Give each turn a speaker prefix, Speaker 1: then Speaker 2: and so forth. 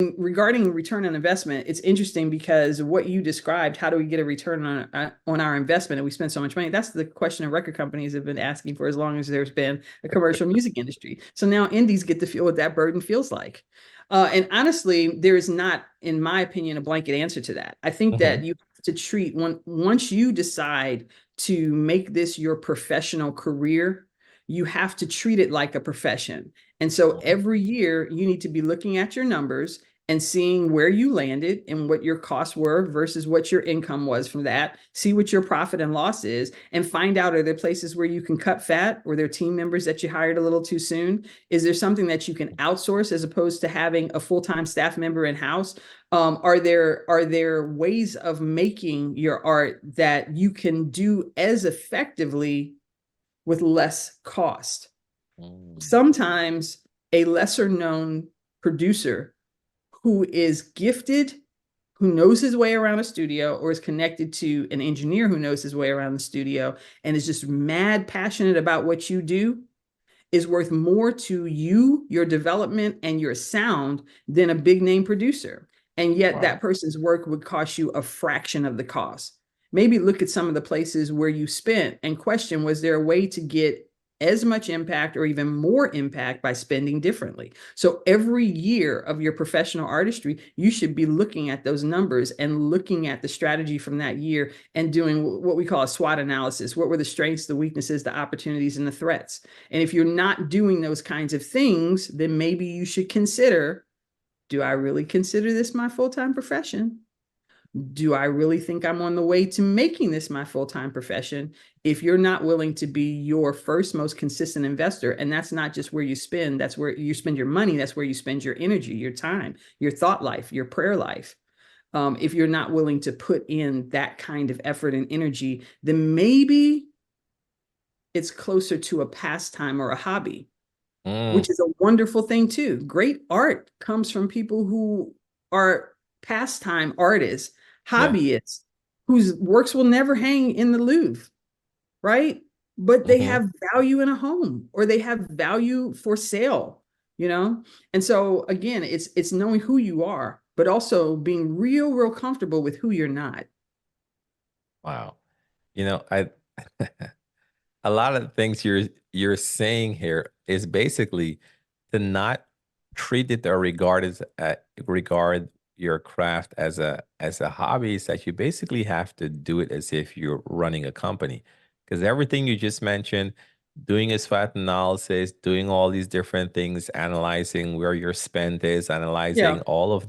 Speaker 1: regarding return on investment, it's interesting because what you described, how do we get a return on our investment? And we spend so much money. That's the question that record companies have been asking for as long as there's been a commercial music industry. So now indies get to feel what that burden feels like. And honestly, there is not, in my opinion, a blanket answer to that. I think that
Speaker 2: Hmm.
Speaker 1: you have to treat once you decide to make this your professional career, you have to treat it like a profession. And so every year you need to be looking at your numbers and seeing where you landed and what your costs were versus what your income was from that. See what your profit and loss is and find out, are there places where you can cut fat, or there team members that you hired a little too soon? Is there something that you can outsource as opposed to having a full-time staff member in house? Are there ways of making your art that you can do as effectively with less cost?
Speaker 2: Mm.
Speaker 1: Sometimes a lesser known producer who is gifted, who knows his way around a studio, or is connected to an engineer who knows his way around the studio and is just mad passionate about what you do, is worth more to you, your development, and your sound than a big name producer. And yet
Speaker 2: Wow.
Speaker 1: that person's work would cost you a fraction of the cost. Maybe look at some of the places where you spent and question, was there a way to get as much impact or even more impact by spending differently? So every year of your professional artistry, you should be looking at those numbers and looking at the strategy from that year and doing what we call a SWOT analysis. What were the strengths, the weaknesses, the opportunities, and the threats? And if you're not doing those kinds of things, then maybe you should consider, do I really consider this my full-time profession? Do I really think I'm on the way to making this my full-time profession? If you're not willing to be your first most consistent investor, and that's not just where you spend, that's where you spend your money, that's where you spend your energy, your time, your thought life, your prayer life. If you're not willing to put in that kind of effort and energy, then maybe it's closer to a pastime or a hobby,
Speaker 2: Mm.
Speaker 1: which is a wonderful thing too. Great art comes from people who are pastime artists,
Speaker 2: Yeah.
Speaker 1: hobbyists, whose works will never hang in the Louvre, right? But they
Speaker 2: Hmm.
Speaker 1: have value in a home, or they have value for sale, you know? And so again, it's knowing who you are, but also being real comfortable with who you're not.
Speaker 2: Wow. I a lot of the things you're saying here is basically to not treat it or regard your craft as a hobby. Is that you basically have to do it as if you're running a company, because everything you just mentioned, doing a SWOT analysis, doing all these different things, analyzing where your spend is, analyzing
Speaker 1: Yeah.
Speaker 2: all of that.